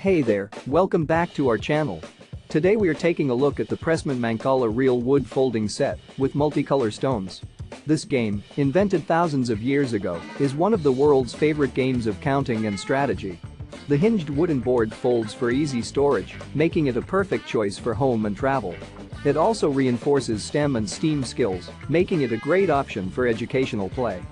Hey there, welcome back to our channel. Today we are taking a look at the Pressman Mancala real wood folding set with multicolor stones. This game, invented thousands of years ago, is one of the world's favorite games of counting and strategy. The hinged wooden board folds for easy storage, making it a perfect choice for home and travel. It also reinforces STEM and STEAM skills, making it a great option for educational play.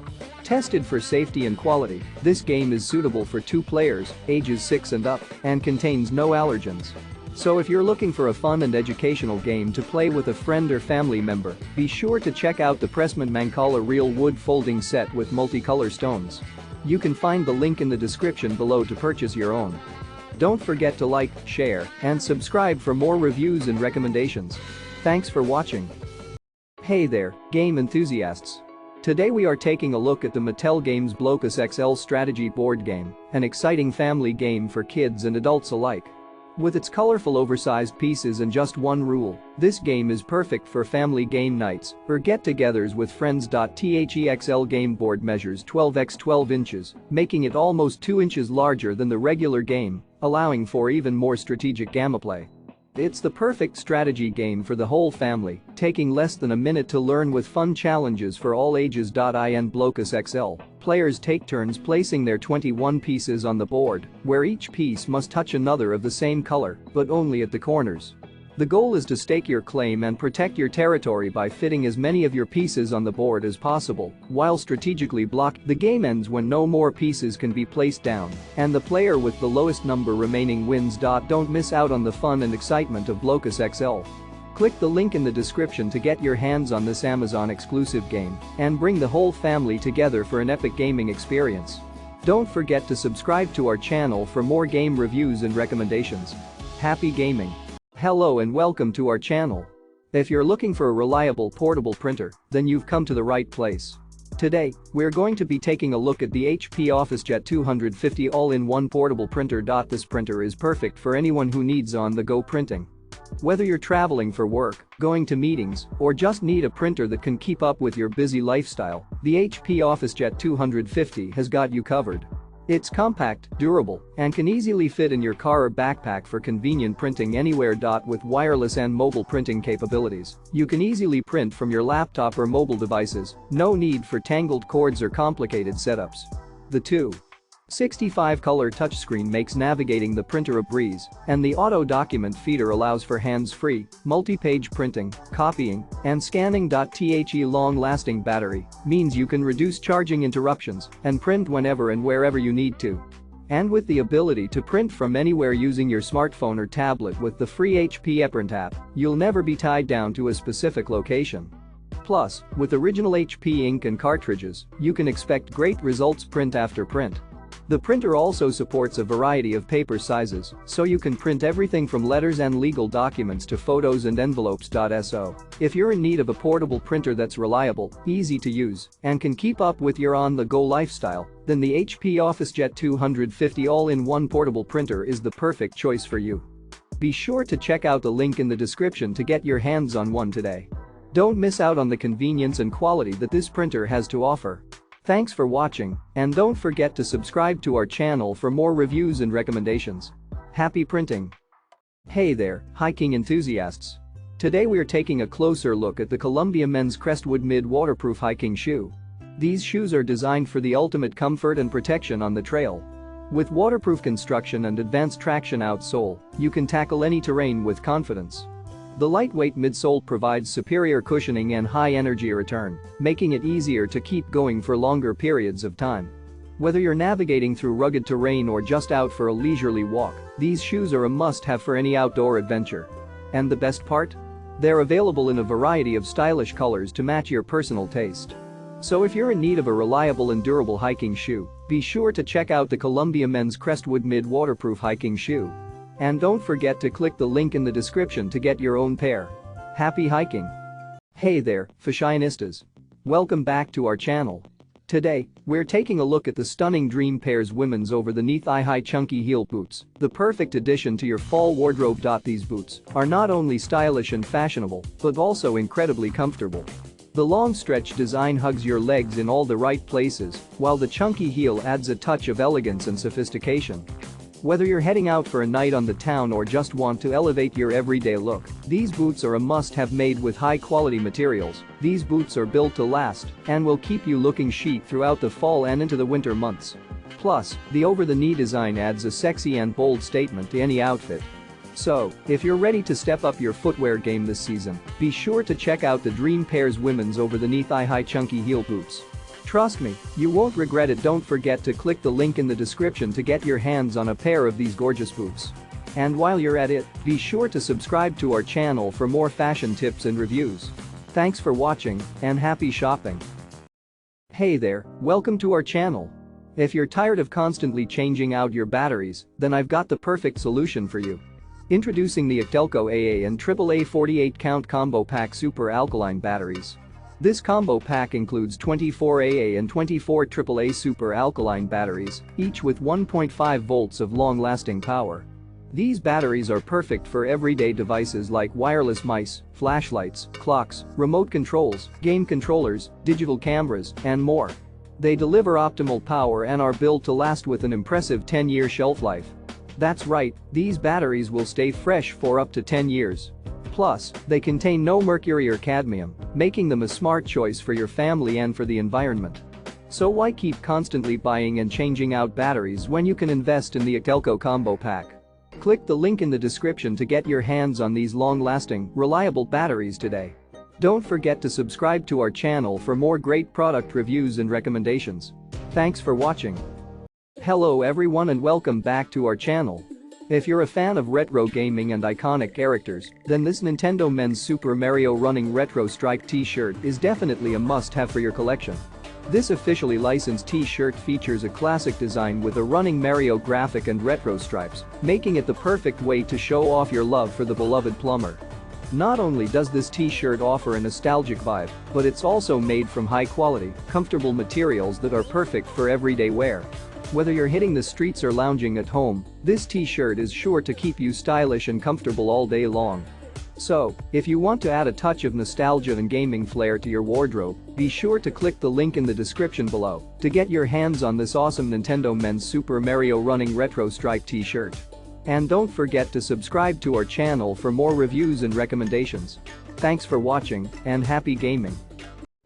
Tested for safety and quality, this game is suitable for 2 players, ages 6 and up, and contains no allergens. So if you're looking for a fun and educational game to play with a friend or family member, be sure to check out the Pressman Mancala real wood folding set with multicolor stones. You can find the link in the description below to purchase your own. Don't forget to like, share, and subscribe for more reviews and recommendations. Thanks for watching. Hey there, game enthusiasts. Today we are taking a look at the Mattel Games Blokus XL strategy board game, an exciting family game for kids and adults alike. With its colorful oversized pieces and just one rule, this game is perfect for family game nights or get-togethers with friends. The XL game board measures 12 x 12 inches, making it almost 2 inches larger than the regular game, allowing for even more strategic gameplay. It's the perfect strategy game for the whole family, taking less than a minute to learn with fun challenges for all ages. In Blokus XL, players take turns placing their 21 pieces on the board, where each piece must touch another of the same color, but only at the corners. The goal is to stake your claim and protect your territory by fitting as many of your pieces on the board as possible, while strategically blocked. The game ends when no more pieces can be placed down, and the player with the lowest number remaining wins. Don't miss out on the fun and excitement of Blokus XL. Click the link in the description to get your hands on this Amazon exclusive game and bring the whole family together for an epic gaming experience. Don't forget to subscribe to our channel for more game reviews and recommendations. Happy gaming! Hello and welcome to our channel. If you're looking for a reliable portable printer, then you've come to the right place. Today, we're going to be taking a look at the HP OfficeJet 250 all-in-one portable printer. This printer is perfect for anyone who needs on-the-go printing. Whether you're traveling for work, going to meetings, or just need a printer that can keep up with your busy lifestyle, the HP OfficeJet 250 has got you covered. It's compact, durable, and can easily fit in your car or backpack for convenient printing anywhere. With wireless and mobile printing capabilities, you can easily print from your laptop or mobile devices, no need for tangled cords or complicated setups. The 265-color touchscreen makes navigating the printer a breeze, and the auto document feeder allows for hands-free, multi-page printing, copying, and scanning. The long-lasting battery means you can reduce charging interruptions and print whenever and wherever you need to. And with the ability to print from anywhere using your smartphone or tablet with the free HP Print app, you'll never be tied down to a specific location. Plus, with original HP ink and cartridges, you can expect great results print after print. The printer also supports a variety of paper sizes, so you can print everything from letters and legal documents to photos and envelopes. So, if you're in need of a portable printer that's reliable, easy to use, and can keep up with your on-the-go lifestyle, then the HP OfficeJet 250 all-in-one portable printer is the perfect choice for you. Be sure to check out the link in the description to get your hands on one today. Don't miss out on the convenience and quality that this printer has to offer. Thanks for watching, and don't forget to subscribe to our channel for more reviews and recommendations. Happy printing! Hey there, hiking enthusiasts. Today we are taking a closer look at the Columbia Men's Crestwood mid-waterproof hiking shoe. These shoes are designed for the ultimate comfort and protection on the trail. With waterproof construction and advanced traction outsole, you can tackle any terrain with confidence. The lightweight midsole provides superior cushioning and high energy return, making it easier to keep going for longer periods of time. Whether you're navigating through rugged terrain or just out for a leisurely walk, these shoes are a must-have for any outdoor adventure. And the best part? They're available in a variety of stylish colors to match your personal taste. So if you're in need of a reliable and durable hiking shoe, be sure to check out the Columbia Men's Crestwood mid-waterproof hiking shoe. And don't forget to click the link in the description to get your own pair. Happy hiking! Hey there, fashionistas. Welcome back to our channel. Today, we're taking a look at the stunning Dream Pairs women's over-the-knee thigh-high chunky heel boots, the perfect addition to your fall wardrobe. These boots are not only stylish and fashionable, but also incredibly comfortable. The long stretch design hugs your legs in all the right places, while the chunky heel adds a touch of elegance and sophistication. Whether you're heading out for a night on the town or just want to elevate your everyday look, these boots are a must-have made with high-quality materials. These boots are built to last and will keep you looking chic throughout the fall and into the winter months. Plus, the over-the-knee design adds a sexy and bold statement to any outfit. So, if you're ready to step up your footwear game this season, be sure to check out the Dream Pairs women's over-the-knee thigh-high chunky heel boots. Trust me, you won't regret it. Don't forget to click the link in the description to get your hands on a pair of these gorgeous boots. And while you're at it, be sure to subscribe to our channel for more fashion tips and reviews. Thanks for watching and happy shopping. Hey there, welcome to our channel. If you're tired of constantly changing out your batteries, then I've got the perfect solution for you. Introducing the ACDelco AA and AAA 48-count combo pack super alkaline batteries. This combo pack includes 24 AA and 24 AAA super alkaline batteries, each with 1.5 volts of long-lasting power. These batteries are perfect for everyday devices like wireless mice, flashlights, clocks, remote controls, game controllers, digital cameras, and more. They deliver optimal power and are built to last with an impressive 10-year shelf life. That's right, these batteries will stay fresh for up to 10 years. Plus, they contain no mercury or cadmium, making them a smart choice for your family and for the environment. So why keep constantly buying and changing out batteries when you can invest in the ACDelco combo pack? Click the link in the description to get your hands on these long-lasting, reliable batteries today. Don't forget to subscribe to our channel for more great product reviews and recommendations. Thanks for watching. Hello everyone and welcome back to our channel. If you're a fan of retro gaming and iconic characters, then this Nintendo Men's Super Mario Running Retro Stripe t-shirt is definitely a must-have for your collection. This officially licensed t-shirt features a classic design with a running Mario graphic and retro stripes, making it the perfect way to show off your love for the beloved plumber. Not only does this t-shirt offer a nostalgic vibe, but it's also made from high-quality, comfortable materials that are perfect for everyday wear. Whether you're hitting the streets or lounging at home, this t-shirt is sure to keep you stylish and comfortable all day long. So, if you want to add a touch of nostalgia and gaming flair to your wardrobe, be sure to click the link in the description below to get your hands on this awesome Nintendo Men's Super Mario Running Retro Stripe t-shirt. And don't forget to subscribe to our channel for more reviews and recommendations. Thanks for watching and happy gaming.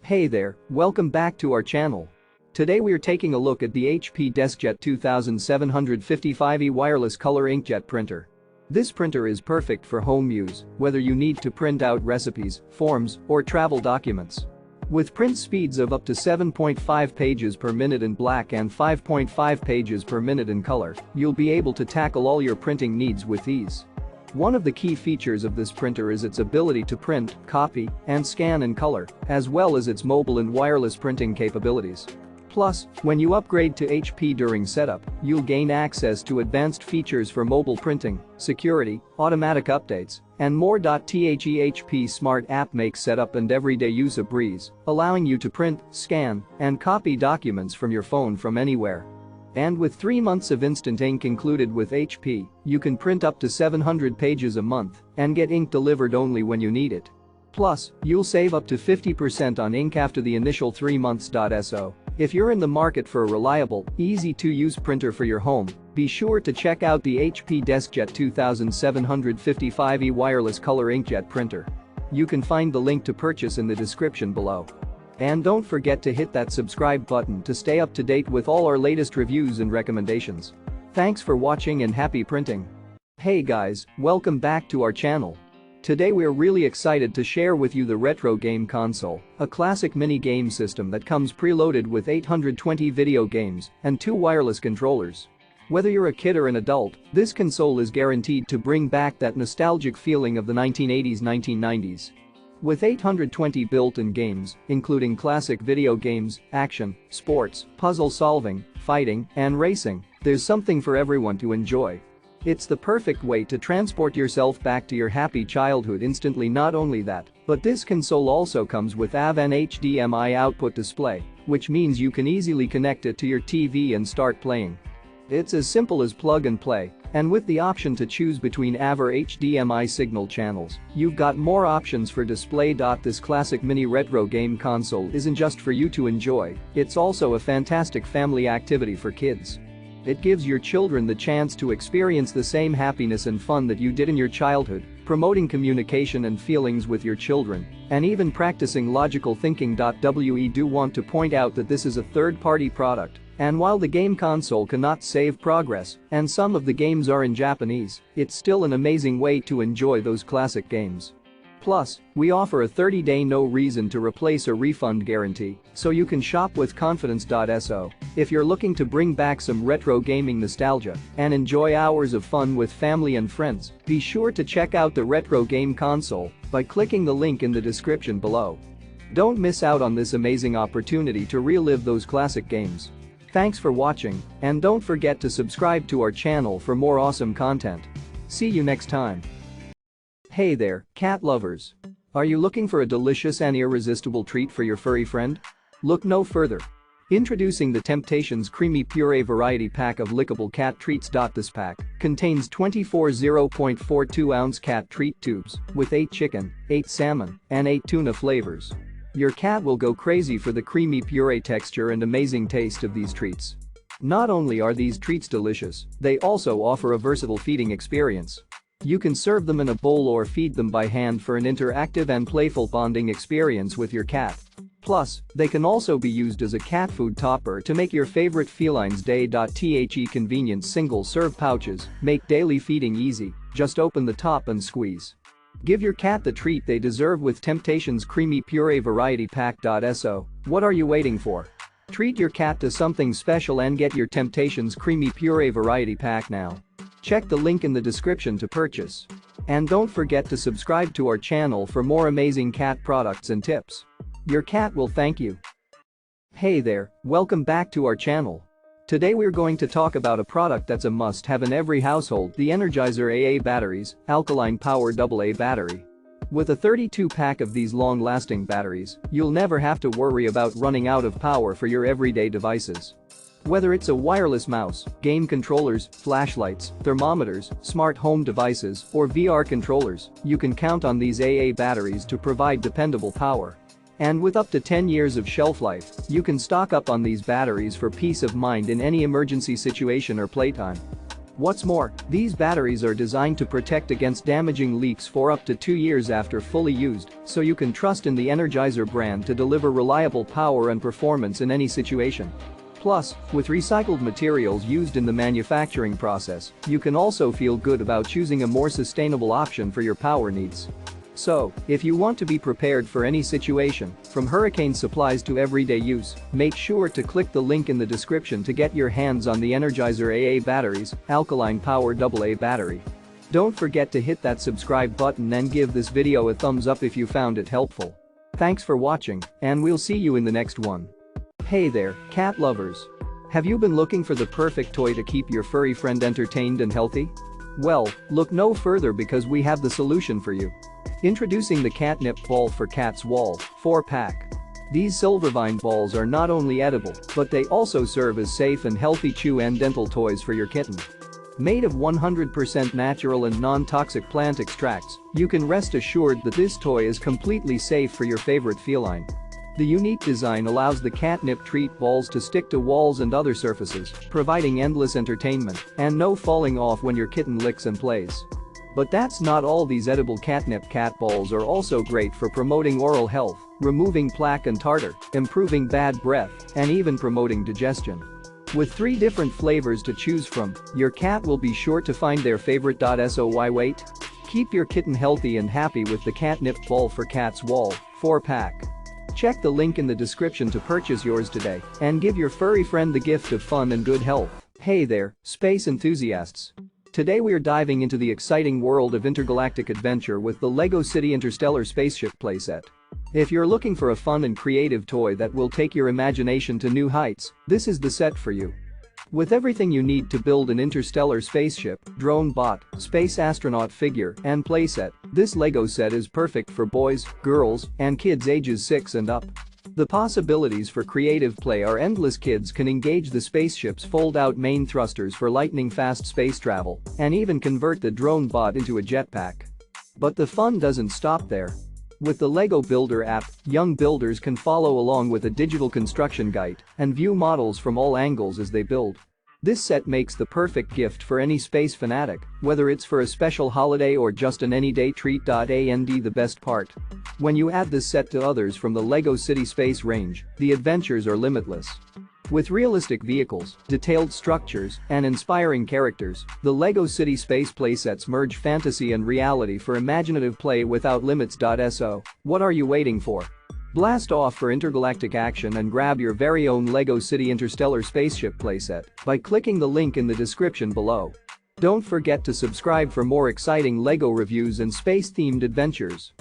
Hey there, welcome back to our channel. Today we're taking a look at the HP DeskJet 2755E wireless color inkjet printer. This printer is perfect for home use, whether you need to print out recipes, forms, or travel documents. With print speeds of up to 7.5 pages per minute in black and 5.5 pages per minute in color, you'll be able to tackle all your printing needs with ease. One of the key features of this printer is its ability to print, copy, and scan in color, as well as its mobile and wireless printing capabilities. Plus, when you upgrade to HP during setup, you'll gain access to advanced features for mobile printing, security, automatic updates, and more. The HP Smart app makes setup and everyday use a breeze, allowing you to print, scan, and copy documents from your phone from anywhere. And with 3 months of instant ink included with HP, you can print up to 700 pages a month and get ink delivered only when you need it. Plus, you'll save up to 50% on ink after the initial 3 months. So, if you're in the market for a reliable, easy-to-use printer for your home, be sure to check out the HP DeskJet 2755E wireless color inkjet printer. You can find the link to purchase in the description below. And don't forget to hit that subscribe button to stay up to date with all our latest reviews and recommendations. Thanks for watching and happy printing. Hey guys, welcome back to our channel. Today we're really excited to share with you the Retro Game Console, a classic mini game system that comes preloaded with 820 video games and 2 wireless controllers. Whether you're a kid or an adult, this console is guaranteed to bring back that nostalgic feeling of the 1980s-1990s. With 820 built-in games, including classic video games, action, sports, puzzle solving, fighting, and racing, there's something for everyone to enjoy. It's the perfect way to transport yourself back to your happy childhood instantly. Not only that, but this console also comes with an HDMI output display, which means you can easily connect it to your TV and start playing. It's as simple as plug and play, and with the option to choose between AV or HDMI signal channels, you've got more options for display. This classic mini retro game console isn't just for you to enjoy, it's also a fantastic family activity for kids. It gives your children the chance to experience the same happiness and fun that you did in your childhood, promoting communication and feelings with your children, and even practicing logical thinking. We do want to point out that this is a third-party product, and while the game console cannot save progress, and some of the games are in Japanese, it's still an amazing way to enjoy those classic games. Plus, we offer a 30-day no reason to replace or refund guarantee, so you can shop with confidence. So, if you're looking to bring back some retro gaming nostalgia and enjoy hours of fun with family and friends, be sure to check out the retro game console by clicking the link in the description below. Don't miss out on this amazing opportunity to relive those classic games. Thanks for watching, and don't forget to subscribe to our channel for more awesome content. See you next time. Hey there, cat lovers. Are you looking for a delicious and irresistible treat for your furry friend? Look no further. Introducing the Temptations Creamy Puree Variety Pack of Lickable Cat Treats. This pack contains 24 0.42-ounce cat treat tubes with 8 chicken, 8 salmon, and 8 tuna flavors. Your cat will go crazy for the creamy puree texture and amazing taste of these treats. Not only are these treats delicious, they also offer a versatile feeding experience. You can serve them in a bowl or feed them by hand for an interactive and playful bonding experience with your cat. Plus, they can also be used as a cat food topper to make your favorite felines day. Convenient single-serve pouches make daily feeding easy, just open the top and squeeze. Give your cat the treat they deserve with Temptations Creamy Puree Variety Pack. So, what are you waiting for? Treat your cat to something special and get your Temptations Creamy Puree Variety Pack now. Check the link in the description to purchase. And don't forget to subscribe to our channel for more amazing cat products and tips. Your cat will thank you. Hey there, welcome back to our channel. Today we're going to talk about a product that's a must-have in every household, the Energizer AA batteries, Alkaline Power AA battery. With a 32-pack of these long-lasting batteries, you'll never have to worry about running out of power for your everyday devices. Whether it's a wireless mouse, game controllers, flashlights, thermometers, smart home devices, or VR controllers, you can count on these AA batteries to provide dependable power. And with up to 10 years of shelf life, you can stock up on these batteries for peace of mind in any emergency situation or playtime. What's more, these batteries are designed to protect against damaging leaks for up to 2 years after fully used, so you can trust in the Energizer brand to deliver reliable power and performance in any situation. Plus, with recycled materials used in the manufacturing process, you can also feel good about choosing a more sustainable option for your power needs. So, if you want to be prepared for any situation, from hurricane supplies to everyday use, make sure to click the link in the description to get your hands on the Energizer AA batteries, Alkaline Power AA battery. Don't forget to hit that subscribe button and give this video a thumbs up if you found it helpful. Thanks for watching, and we'll see you in the next one. Hey there, cat lovers. Have you been looking for the perfect toy to keep your furry friend entertained and healthy? Well, look no further because we have the solution for you. Introducing the Catnip Ball for Cats Wall 4-pack. These Silvervine balls are not only edible, but they also serve as safe and healthy chew and dental toys for your kitten. Made of 100% natural and non-toxic plant extracts, you can rest assured that this toy is completely safe for your favorite feline. The unique design allows the catnip treat balls to stick to walls and other surfaces, providing endless entertainment and no falling off when your kitten licks and plays. But that's not all. These edible catnip cat balls are also great for promoting oral health, removing plaque and tartar, improving bad breath, and even promoting digestion. With 3 different flavors to choose from, your cat will be sure to find their favorite. So why wait? Keep your kitten healthy and happy with the Catnip Ball for Cats Wall 4-pack. Check the link in the description to purchase yours today and give your furry friend the gift of fun and good health. Hey there, space enthusiasts. Today we're diving into the exciting world of intergalactic adventure with the LEGO City Interstellar Spaceship playset. If you're looking for a fun and creative toy that will take your imagination to new heights, this is the set for you. With everything you need to build an interstellar spaceship, drone bot, space astronaut figure, and playset, this LEGO set is perfect for boys, girls, and kids ages 6 and up. The possibilities for creative play are endless. Kids can engage the spaceship's fold-out main thrusters for lightning-fast space travel, and even convert the drone bot into a jetpack. But the fun doesn't stop there. With the LEGO Builder app, young builders can follow along with a digital construction guide and view models from all angles as they build. This set makes the perfect gift for any space fanatic, whether it's for a special holiday or just an any-day treat. And the best part? When you add this set to others from the LEGO City Space range, the adventures are limitless. With realistic vehicles, detailed structures, and inspiring characters, the LEGO City Space playsets merge fantasy and reality for imaginative play without limits. So, what are you waiting for? Blast off for intergalactic action and grab your very own LEGO City Interstellar Spaceship playset by clicking the link in the description below. Don't forget to subscribe for more exciting LEGO reviews and space-themed adventures.